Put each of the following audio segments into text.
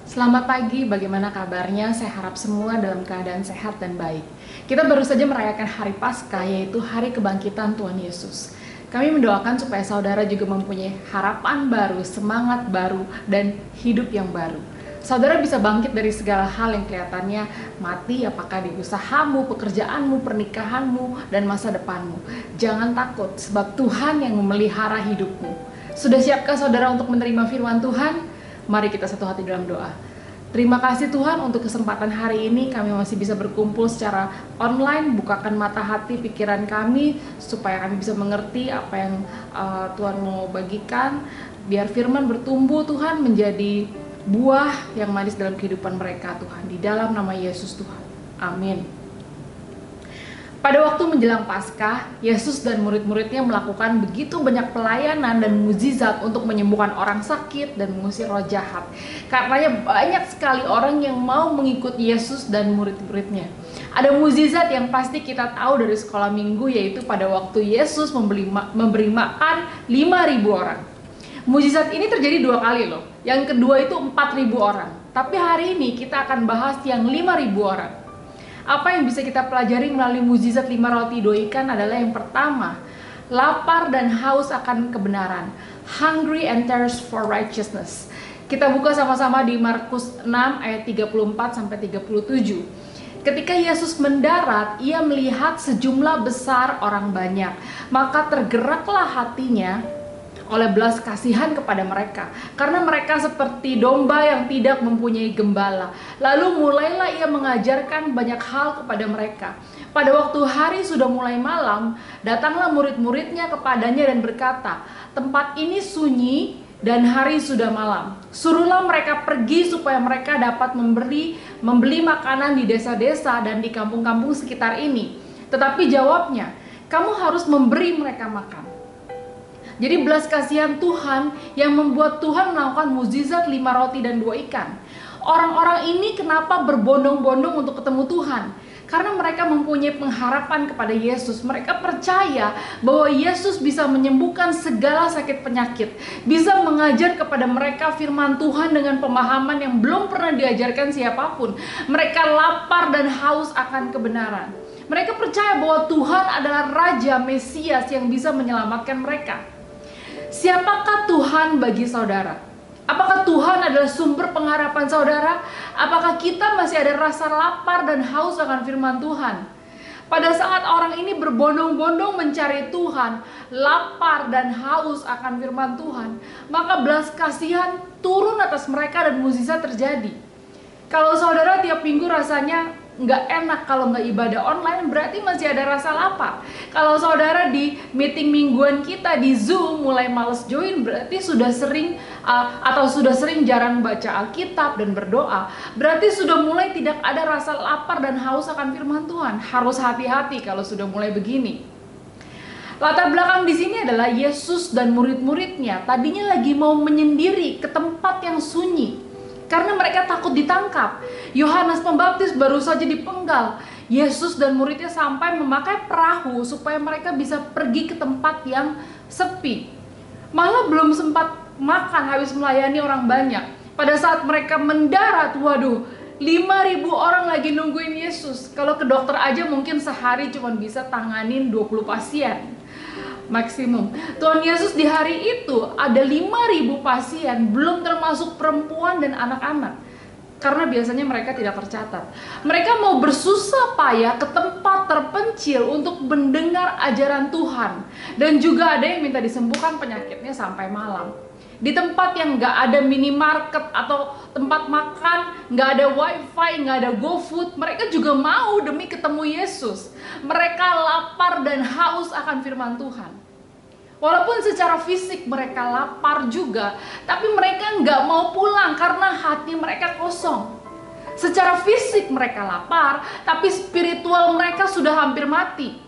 Selamat pagi, bagaimana kabarnya? Saya harap semua dalam keadaan sehat dan baik. Kita baru saja merayakan hari Paskah, yaitu hari kebangkitan Tuhan Yesus. Kami mendoakan supaya saudara juga mempunyai harapan baru, semangat baru, dan hidup yang baru. Saudara bisa bangkit dari segala hal yang kelihatannya mati, apakah di usahamu, pekerjaanmu, pernikahanmu, dan masa depanmu. Jangan takut, sebab Tuhan yang memelihara hidupmu. Sudah siapkah saudara untuk menerima firman Tuhan? Mari kita satu hati dalam doa. Terima kasih Tuhan untuk kesempatan hari ini kami masih bisa berkumpul secara online. Bukakan mata hati pikiran kami supaya kami bisa mengerti apa yang Tuhan mau bagikan. Biar firman bertumbuh Tuhan menjadi buah yang manis dalam kehidupan mereka Tuhan. Di dalam nama Yesus Tuhan. Amin. Pada waktu menjelang Paskah, Yesus dan murid-muridnya melakukan begitu banyak pelayanan dan mukjizat untuk menyembuhkan orang sakit dan mengusir roh jahat. Karenanya banyak sekali orang yang mau mengikuti Yesus dan murid-muridnya. Ada mukjizat yang pasti kita tahu dari sekolah minggu, yaitu pada waktu Yesus memberi makan 5.000 orang. Mukjizat ini terjadi 2 kali loh. Yang kedua itu 4.000 orang. Tapi hari ini kita akan bahas yang 5.000 orang. Apa yang bisa kita pelajari melalui mukjizat 5 roti 2 ikan adalah yang pertama, lapar dan haus akan kebenaran. Hungry and thirst for righteousness. Kita buka sama-sama di Markus 6 ayat 34 sampai 37. Ketika Yesus mendarat, ia melihat sejumlah besar orang banyak, maka tergeraklah hatinya oleh belas kasihan kepada mereka, karena mereka seperti domba yang tidak mempunyai gembala. Lalu mulailah ia mengajarkan banyak hal kepada mereka. Pada waktu hari sudah mulai malam, datanglah murid-muridnya kepadanya dan berkata, "Tempat ini sunyi dan hari sudah malam. Suruhlah mereka pergi supaya mereka dapat membeli makanan di desa-desa dan di kampung-kampung sekitar ini." Tetapi jawabnya, "Kamu harus memberi mereka makan." Jadi belas kasihan Tuhan yang membuat Tuhan melakukan mukjizat 5 roti dan 2 ikan. Orang-orang ini kenapa berbondong-bondong untuk ketemu Tuhan? Karena mereka mempunyai pengharapan kepada Yesus. Mereka percaya bahwa Yesus bisa menyembuhkan segala sakit penyakit, bisa mengajar kepada mereka firman Tuhan dengan pemahaman yang belum pernah diajarkan siapapun. Mereka lapar dan haus akan kebenaran. Mereka percaya bahwa Tuhan adalah Raja Mesias yang bisa menyelamatkan mereka. Siapakah Tuhan bagi saudara? Apakah Tuhan adalah sumber pengharapan saudara? Apakah kita masih ada rasa lapar dan haus akan firman Tuhan? Pada saat orang ini berbondong-bondong mencari Tuhan, lapar dan haus akan firman Tuhan, maka belas kasihan turun atas mereka dan mukjizat terjadi. Kalau saudara tiap minggu rasanya nggak enak kalau nggak ibadah online, berarti masih ada rasa lapar. Kalau saudara di meeting mingguan kita di Zoom mulai males join, berarti sudah sering jarang baca Alkitab dan berdoa, berarti sudah mulai tidak ada rasa lapar dan haus akan firman Tuhan. Harus hati-hati kalau sudah mulai begini. Latar belakang di sini adalah Yesus dan murid-muridnya tadinya lagi mau menyendiri ke tempat yang sunyi, karena mereka takut ditangkap. Yohanes Pembaptis baru saja dipenggal. Yesus dan muridnya sampai memakai perahu supaya mereka bisa pergi ke tempat yang sepi. Malah belum sempat makan habis melayani orang banyak. Pada saat mereka mendarat, 5.000 orang lagi nungguin Yesus. Kalau ke dokter aja mungkin sehari cuma bisa tanganin 20 pasien maksimum. Tuhan Yesus di hari itu ada 5.000 pasien, belum termasuk perempuan dan anak-anak, karena biasanya mereka tidak tercatat. Mereka mau bersusah payah ke tempat terpencil untuk mendengar ajaran Tuhan. Dan juga ada yang minta disembuhkan penyakitnya sampai malam. Di tempat yang gak ada minimarket atau tempat makan, gak ada wifi, gak ada GoFood, mereka juga mau demi ketemu Yesus. Mereka lapar dan haus akan firman Tuhan. Walaupun secara fisik mereka lapar juga, tapi mereka gak mau pulang karena hati mereka kosong. Secara fisik mereka lapar, tapi spiritual mereka sudah hampir mati.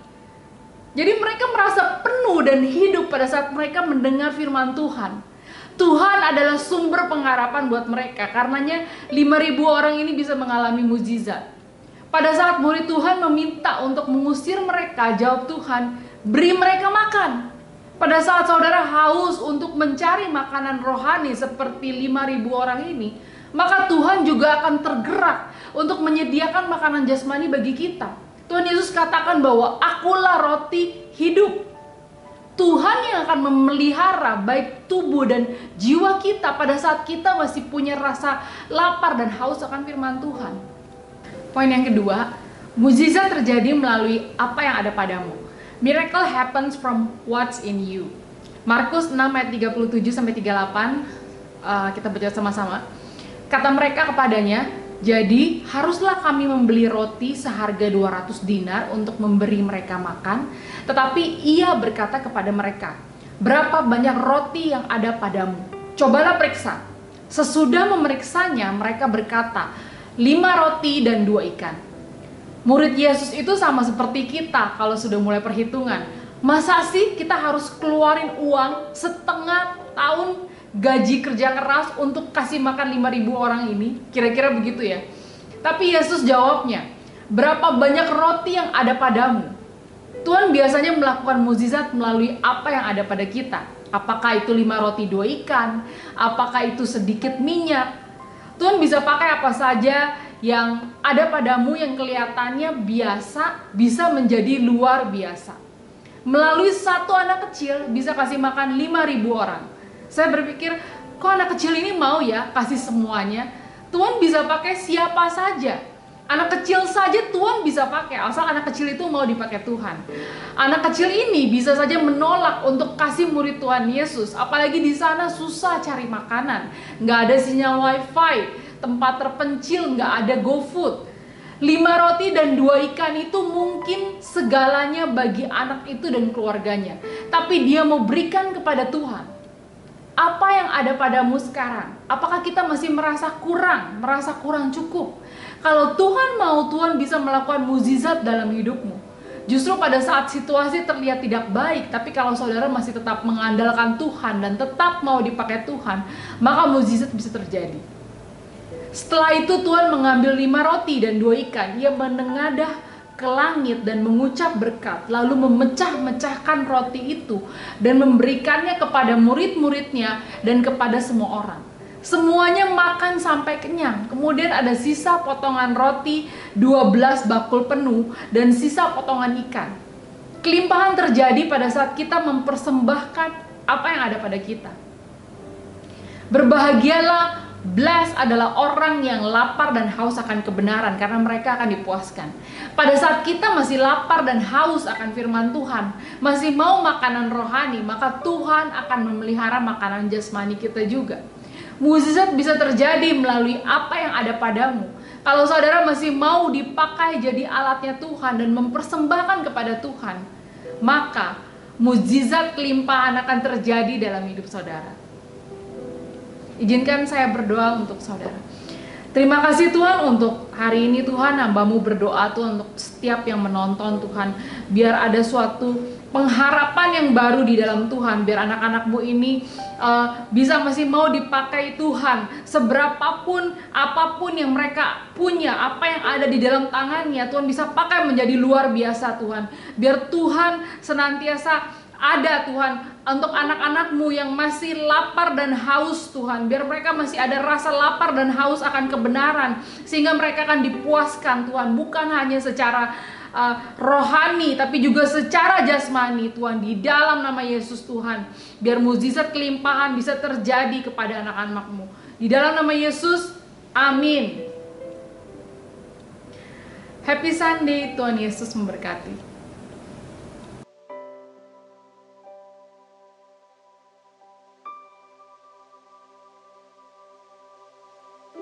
Jadi mereka merasa penuh dan hidup pada saat mereka mendengar firman Tuhan. Tuhan adalah sumber pengharapan buat mereka. Karenanya 5.000 orang ini bisa mengalami mukjizat. Pada saat murid Tuhan meminta untuk mengusir mereka, jawab Tuhan, "Beri mereka makan." Pada saat saudara haus untuk mencari makanan rohani seperti 5.000 orang ini, maka Tuhan juga akan tergerak untuk menyediakan makanan jasmani bagi kita. Tuhan Yesus katakan bahwa akulah roti hidup. Tuhan yang akan memelihara baik tubuh dan jiwa kita pada saat kita masih punya rasa lapar dan haus akan firman Tuhan. Poin yang kedua, mukjizat terjadi melalui apa yang ada padamu. Miracle happens from what's in you. Markus 6 ayat 37-38, kita baca sama-sama. Kata mereka kepadanya, jadi haruslah kami membeli roti seharga 200 dinar untuk memberi mereka makan. Tetapi ia berkata kepada mereka, berapa banyak roti yang ada padamu? Cobalah periksa. Sesudah memeriksanya, mereka berkata, 5 roti dan 2 ikan. Murid Yesus itu sama seperti kita kalau sudah mulai perhitungan. Masa sih kita harus keluarin uang setengah tahun gaji kerja keras untuk kasih makan 5.000 orang ini? Kira-kira begitu ya. Tapi Yesus jawabnya, berapa banyak roti yang ada padamu? Tuhan biasanya melakukan mukjizat melalui apa yang ada pada kita. Apakah itu 5 roti 2 ikan? Apakah itu sedikit minyak? Tuhan bisa pakai apa saja yang ada padamu yang kelihatannya biasa bisa menjadi luar biasa. Melalui satu anak kecil bisa kasih makan 5.000 orang. Saya berpikir, kok anak kecil ini mau ya kasih semuanya? Tuhan bisa pakai siapa saja. Anak kecil saja Tuhan bisa pakai, asal anak kecil itu mau dipakai Tuhan. Anak kecil ini bisa saja menolak untuk kasih murid Tuhan Yesus. Apalagi di sana susah cari makanan, nggak ada sinyal wifi, tempat terpencil, nggak ada GoFood. 5 roti dan 2 ikan itu mungkin segalanya bagi anak itu dan keluarganya. Tapi dia mau berikan kepada Tuhan. Apa yang ada padamu sekarang? Apakah kita masih merasa kurang cukup? Kalau Tuhan mau, Tuhan bisa melakukan mukjizat dalam hidupmu. Justru pada saat situasi terlihat tidak baik, tapi kalau saudara masih tetap mengandalkan Tuhan dan tetap mau dipakai Tuhan, maka mukjizat bisa terjadi. Setelah itu Tuhan mengambil 5 roti dan 2 ikan. Ia menengadah ke langit dan mengucap berkat, lalu memecah-mecahkan roti itu dan memberikannya kepada murid-muridnya dan kepada semua orang. Semuanya makan sampai kenyang. Kemudian ada sisa potongan roti 12 bakul penuh dan sisa potongan ikan. Kelimpahan terjadi pada saat kita mempersembahkan apa yang ada pada kita. Berbahagialah, blessed adalah orang yang lapar dan haus akan kebenaran, karena mereka akan dipuaskan. Pada saat kita masih lapar dan haus akan firman Tuhan, masih mau makanan rohani, maka Tuhan akan memelihara makanan jasmani kita juga. Mukjizat bisa terjadi melalui apa yang ada padamu. Kalau saudara masih mau dipakai jadi alatnya Tuhan dan mempersembahkan kepada Tuhan, maka mukjizat kelimpahan akan terjadi dalam hidup saudara. Izinkan saya berdoa untuk saudara. Terima kasih Tuhan untuk hari ini Tuhan, hamba-Mu berdoa Tuhan untuk setiap yang menonton Tuhan. Biar ada suatu pengharapan yang baru di dalam Tuhan. Biar anak-anak-Mu ini bisa masih mau dipakai Tuhan. Seberapapun, apapun yang mereka punya, apa yang ada di dalam tangannya, Tuhan bisa pakai menjadi luar biasa Tuhan. Biar Tuhan senantiasa ada Tuhan untuk anak-anak-Mu yang masih lapar dan haus Tuhan. Biar mereka masih ada rasa lapar dan haus akan kebenaran, sehingga mereka akan dipuaskan Tuhan. Bukan hanya secara rohani, tapi juga secara jasmani Tuhan. Di dalam nama Yesus Tuhan, biar mukjizat kelimpahan bisa terjadi kepada anak-anak-Mu. Di dalam nama Yesus, amin. Happy Sunday, Tuhan Yesus memberkati.